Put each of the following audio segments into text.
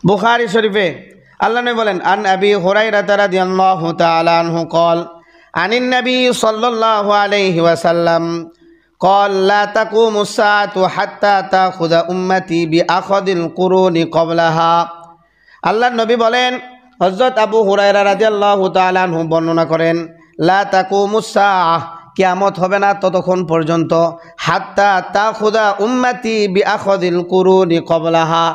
বুখারী শরীফে আল্লাহ নবী বলেন, আন আবি হুরায়রা রাদিয়াল্লাহু তাআলা আনহু قال عن النبي صلى الله عليه وسلم قال لا تقوم الساعة حتى تأخذ أمتي بأخذ القرون قبلها। আল্লাহ নবী বলেন, হযরত আবু হুরায়রা রাদিয়াল্লাহু তাআলা আনহু বর্ণনা করেন, লা তাকুমুস সাআহ, কিয়ামত হবে না ততক্ষণ পর্যন্ত, হাত্তা তাখুদা উম্মতি বিআখযিল কুরুনি ক্বাবলাহা,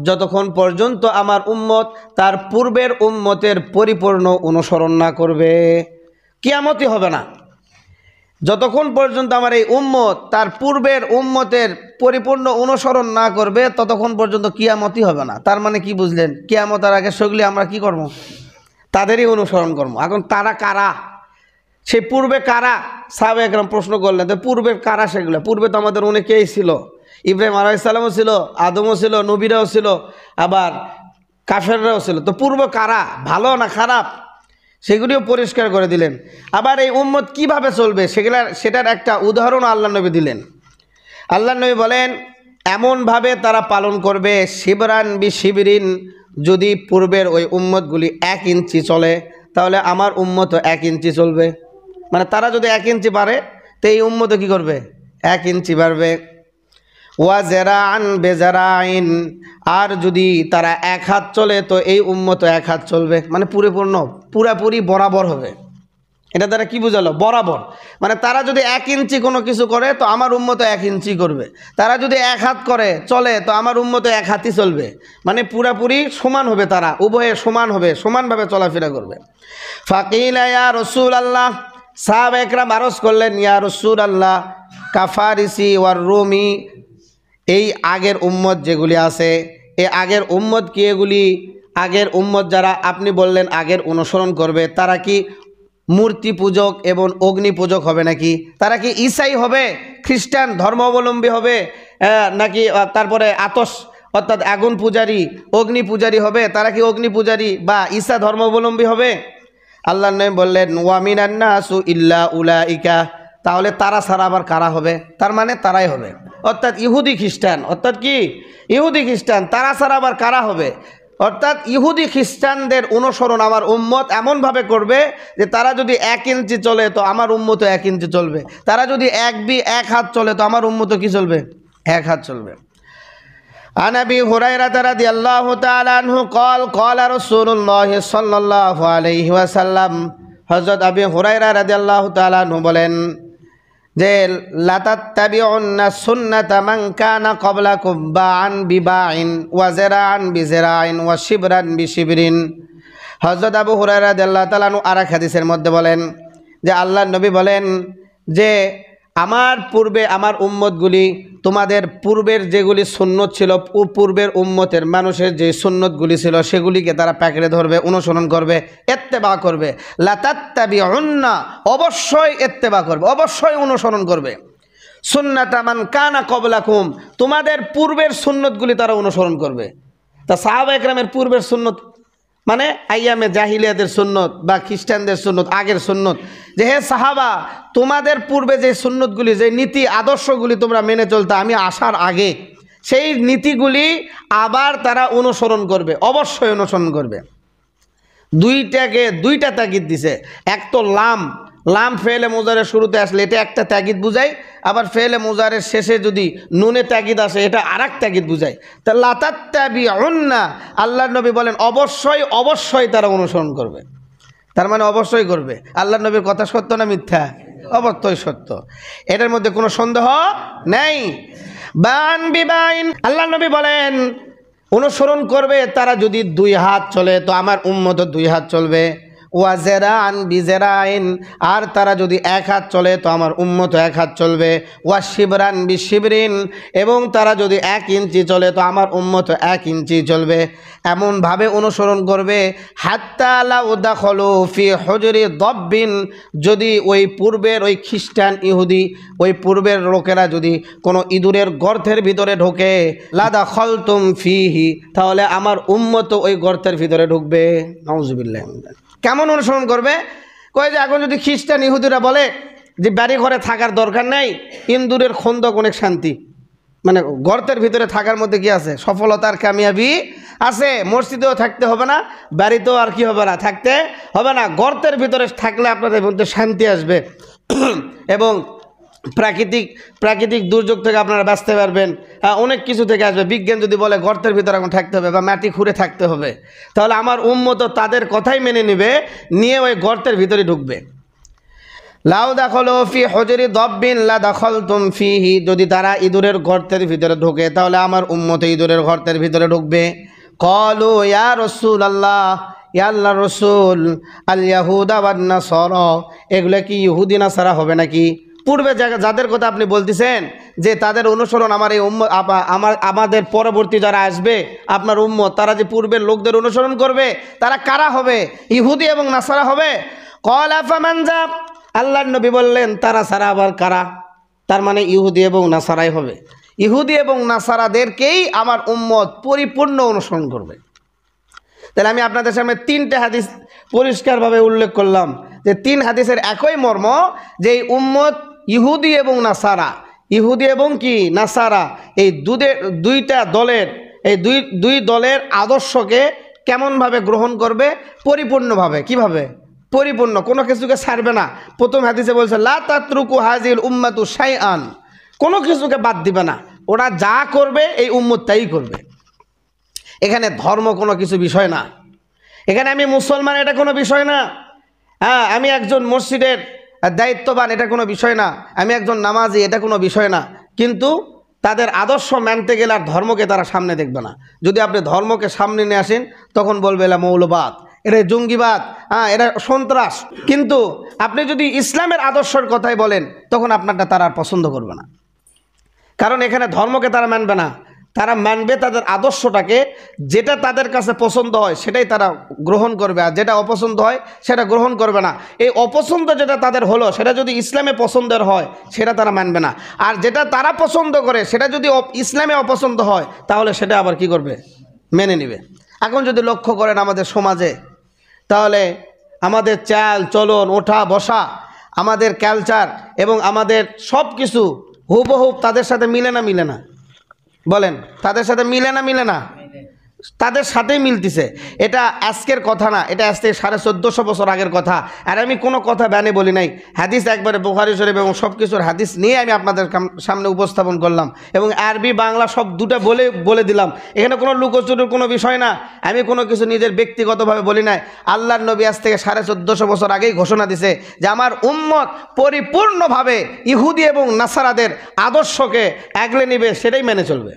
যতক্ষণ পর্যন্ত আমার উম্মত তার পূর্বের উম্মতের পরিপূর্ণ অনুসরণ না করবে। কিয়ামতই হবে না যতক্ষণ পর্যন্ত আমার এই উম্মত তার পূর্বের উম্মতের পরিপূর্ণ অনুসরণ না করবে, ততক্ষণ পর্যন্ত কিয়ামতই হবে না। তার মানে কি বুঝলেন? কিয়ামতের আগে সেগুলি আমরা কি করব? তাদেরই অনুসরণ করব। এখন তারা কারা? সেই পূর্বে কারা? সাহাবা একরাম প্রশ্ন করলেন, তো পূর্বের কারা সেগুলো? পূর্বে তো আমাদের অনেকেই ছিল, ইব্রাহিম আলাইহিস সালামও ছিল, আদমও ছিল, নবীরাও ছিল, আবার কাফেররাও ছিল। তো পূর্ব কারা, ভালো না খারাপ, সেগুলিও পরিষ্কার করে দিলেন। আবার এই উম্মত কিভাবে চলবে সেটার একটা উদাহরণ আল্লাহ নবী দিলেন। আল্লাহ নবী বলেন, এমনভাবে তারা পালন করবে, শিবরান বি শিবরিন, যদি পূর্বের ওই উম্মতগুলি 1 ইঞ্চি চলে, তাহলে আমার উম্মতও 1 ইঞ্চি চলবে। মানে তারা যদি 1 ইঞ্চি পারে, তো এই উম্মতও কী করবে? 1 ইঞ্চি বাড়বে। ওয়া জেরাআন বেজারাইন, আর যদি তারা 1 হাত চলে, তো এই উম্মতও 1 হাত চলবে। মানে পুরাপুরি বরাবর হবে। এটা দ্বারা কি বোঝালো? বরাবর। মানে তারা যদি 1 ইঞ্চি কোনো কিছু করে, তো আমার উম্মতও 1 ইঞ্চি করবে। তারা যদি 1 হাত করে চলে, তো আমার উম্মতও 1 হাতই চলবে। মানে পুরাপুরি সমান হবে, তারা উভয়ে সমান হবে, সমানভাবে চলাফেরা করবে। ফাকিলা ইয়া রাসূলুল্লাহ, সাহাবা একরাম আরজ করলেন, ইয়া রাসূলুল্লাহ, কাফারিসি ওয়ার রুমি, এই আগের উম্মত যেগুলি আছে, এই আগের উম্মত কি এগুলি? আগের উম্মত যারা আপনি বললেন আগের অনুসরণ করবে, তারা কি মূর্তি পূজক এবং অগ্নি পূজক হবে নাকি? তারা কি ঈসাই হবে, খ্রিস্টান ধর্মাবলম্বী হবে, নাকি তারপরে আতশ অর্থাৎ আগুন পূজারী, অগ্নি পূজারী হবে? তারা কি অগ্নি পূজারী বা ঈসা ধর্মাবলম্বী হবে? আল্লাহ নবী বললেন, ওয়া মিনান নাসু ইল্লা উলাইকা, তাহলে তারা ছাড়া আবার কারা হবে? তার মানে তারাই হবে, অর্থাৎ ইহুদি খ্রিস্টান। অর্থাৎ কি? ইহুদি খ্রিস্টান। তারা ছাড়া আবার কারা হবে? অর্থাৎ ইহুদি খ্রিস্টানদের অনুসরণ আমার উম্মত এমনভাবে করবে যে তারা যদি 1 ইঞ্চি চলে, তো আমার উম্মতও 1 ইঞ্চি চলবে। তারা যদি 1 হাত চলে, তো আমার উম্মতও কি চলবে? 1 হাত চলবে। আন আবি হুরায়রা রাদিয়াল্লাহু তাআলা আনহু قال قال رسول الله صلى الله عليه وسلم, হযরত আবি হুরায়রা রাদিয়াল্লাহু তাআলা আনহু বলেন যে, লাতাত্তাবিউন্না সুন্নাতা মান কানা ক্বাবলাকুম বা'আন বিবা'ইন ওয়া জিরা'আন বিজিরা'ইন ওয়া শিবরান বিশিবরিন। হযরত আবু হুরায়রা রাদিয়াল্লাহু তাআলা আনহু আরেক হাদিসের মধ্যে বলেন যে, আল্লাহর নবী বলেন যে, আমার পূর্বে আমার উম্মতগুলি তোমাদের পূর্বের যেগুলি সুন্নত ছিল, পূর্বের উম্মতের মানুষের যে সুন্নতগুলি ছিল, সেগুলিকে তারা প্যাকেটে ধরবে, অনুসরণ করবে, ইত্তেবা করবে। লাতাত্তাবিউন্না, অবশ্যই ইত্তেবা করবে, অবশ্যই অনুসরণ করবে। সুন্নাতা মান কানা ক্বাবলাকুম, তোমাদের পূর্বের সুন্নতগুলি তারা অনুসরণ করবে। তা সাহাবা একরামের পূর্বের সুন্নত মানে আইয়ামে জাহিলিয়াতের সুন্নত বা খ্রিস্টানদের সুন্নত, আগের সুন্নত। যে হে সাহাবা, তোমাদের পূর্বে যে সুন্নতগুলি, যে নীতি আদর্শগুলি তোমরা মেনে চলতে আমি আসার আগে, সেই নীতিগুলি আবার তারা অনুসরণ করবে, অবশ্যই অনুসরণ করবে। দুইটা তাগিদ দিছে। এক তো লাম ফেলে মুজারের শুরুতে আসলে এটা একটা তাগিদ বুঝায়, আবার ফেলে মুজারের শেষে যদি নুনে তাগিদ আসে, এটা আরেক তাগিদ বুঝায়। তা লাতাত্তাবিউন্না, আল্লাহর নবী বলেন অবশ্যই তারা অনুসরণ করবে। তার মানে অবশ্যই করবে। আল্লাহর নবীর কথা সত্য না মিথ্যা? অবশ্যই সত্য, এটার মধ্যে কোনো সন্দেহ নেই। বান বিবাইন, আল্লাহর নবী বলেন অনুসরণ করবে তারা যদি 2 হাত চলে, তো আমার উম্মতও 2 হাত চলবে। ওয়া জিরা'আন বিজিরা'ইন, আর তারা যদি 1 হাত চলে, তো আমার উম্মতও 1 হাত চলবে। ওয়া শিবরান বিশিবরিন, এবং তারা যদি 1 ইঞ্চি চলে, তো আমার উম্মতও 1 ইঞ্চি চলবে। এমনভাবে অনুসরণ করবে, হাত্তা লাউ দাখালু ফি হুজরি দাব্বিন, যদি ওই পূর্বের ওই খ্রিস্টান ইহুদি, ওই পূর্বের লোকেরা যদি কোনো ইঁদুরের গর্তের ভিতরে ঢোকে, লা দাখালতুম ফিহি, তাহলে আমার উম্মতও ওই গর্তের ভিতরে ঢুকবে। নাউযুবিল্লাহ। কেমন অনুসরণ করবে? কয় যে এখন যদি খ্রিস্টান ইহুদিরা বলে যে বাড়ি ঘরে থাকার দরকার নাই, ইন্দুরের খন্দক অনেক শান্তি, মানে গর্তের ভিতরে থাকার মধ্যে কি আছে? সফলতার কামিয়াবি আছে। মসজিদেও থাকতে হবে না, বাড়িতেও আর কি হবে না, থাকতে হবে না। গর্তের ভিতরে থাকলে আপনাদের মধ্যে শান্তি আসবে এবং প্রাকৃতিক দুর্যোগ থেকে আপনারা বাঁচতে পারবেন। অনেক কিছু থেকে আসবে। বিজ্ঞান যদি বলে গর্তের ভিতরে এখন থাকতে হবে বা মাটি খুঁড়ে থাকতে হবে, তাহলে আমার উম্মত তাদের কথাই মেনে নেবে, নিয়ে ওই গর্তের ভিতরে ঢুকবে। লাউ দাখলু ফি হুজরি দাব্বিন লা দাখালতুম ফিহি, যদি তারা ইঁদুরের গর্তের ভিতরে ঢোকে তাহলে আমার উম্মত ইঁদুরের গর্তের ভিতরে ঢুকবে। ক্বালু ইয়া রাসূলুল্লাহ, ইয়া আল্লাহর রাসূল, আল ইয়াহুদা ওয়ান নাসারা, এগুলা কি ইহুদি নাসারা হবে নাকি? পূর্বে যাদের কথা আপনি বলতেছেন যে তাদের অনুসরণ আমার এই উম্মত, আমাদের পরবর্তী যারা আসবে আপনার উম্মত, তারা যে পূর্বের লোকদের অনুসরণ করবে, তারা কারা হবে? ইহুদি এবং নাসারা হবে। ক্বালা ফামান যা, আল্লাহর নবী বললেন তারা ছাড়া আবার কারা? তার মানে ইহুদি এবং নাসারাই হবে। ইহুদি এবং নাসারাদেরকেই আমার উম্মত পরিপূর্ণ অনুসরণ করবে। তাহলে আমি আপনাদের সামনে 3টে হাদিস পরিষ্কারভাবে উল্লেখ করলাম যে 3 হাদিসের একই মর্ম, যে এই উম্মত ইহুদি এবং নাসারা, ইহুদি এবং কি নাসারা, এই দুইটা দলের, এই দুই দলের আদর্শকে কেমনভাবে গ্রহণ করবে? পরিপূর্ণভাবে। কিভাবে? পরিপূর্ণ, কোনো কিছুকে ছাড়বে না। প্রথম হাদিসে বলছে লা তাতরুকু হাযিল উম্মাতু শাইআন, কোনো কিছুকে বাদ দিবে না, ওরা যা করবে এই উম্মত তাই করবে। এখানে ধর্ম কোনো কিছু বিষয় না, এখানে আমি মুসলমান এটা কোনো বিষয় না, আমি একজন মসজিদের দায়িত্ববান এটা কোনো বিষয় না, আমি একজন নামাজি এটা কোনো বিষয় না। কিন্তু তাদের আদর্শ মানতে গেলে আর ধর্মকে তারা সামনে দেখবে না। যদি আপনি ধর্মকে সামনে নিয়ে আসেন তখন বলবে এলা মৌলবাদ, এটা জঙ্গিবাদ, এটা সন্ত্রাস। কিন্তু আপনি যদি ইসলামের আদর্শের কথাই বলেন তখন আপনারটা তারা আর পছন্দ করবে না। কারণ এখানে ধর্মকে তারা মানবে না, তারা মানবে তাদের আদর্শটাকে। যেটা তাদের কাছে পছন্দ হয় সেটাই তারা গ্রহণ করবে, আর যেটা অপছন্দ হয় সেটা গ্রহণ করবে না। এই অপছন্দ যেটা তাদের হলো সেটা যদি ইসলামে পছন্দের হয় সেটা তারা মানবে না, আর যেটা তারা পছন্দ করে সেটা যদি ইসলামে অপছন্দ হয় তাহলে সেটা আবার কি করবে? মেনে নেবে। এখন যদি লক্ষ্য করেন আমাদের সমাজে, তাহলে আমাদের চাল চলন, ওঠা বসা, আমাদের কালচার এবং আমাদের সব কিছু হুবহু তাদের সাথে মিলে না? বলেন, তাদের সাথে মিলে না? তাদের সাথেই মিলতেছে। এটা আজকের কথা না, এটা আজ থেকে 1450 বছর আগের কথা। আর আমি কোনো কথা ব্যানে বলি নাই, হাদিস একবারে বুখারী শরীফ এবং সব কিছুর হাদিস নিয়ে আমি আপনাদের সামনে উপস্থাপন করলাম এবং আরবি বাংলা সব দুটো বলে দিলাম। এখানে কোনো লুকোচুরির কোনো বিষয় না, আমি কোনো কিছু নিজের ব্যক্তিগতভাবে বলি নাই। আল্লাহর নবী আজ থেকে 1450 বছর আগেই ঘোষণা দিছে যে আমার উম্মত পরিপূর্ণভাবে ইহুদি এবং নাসারাদের আদর্শকে আগলে নিবে, সেটাই মেনে চলবে।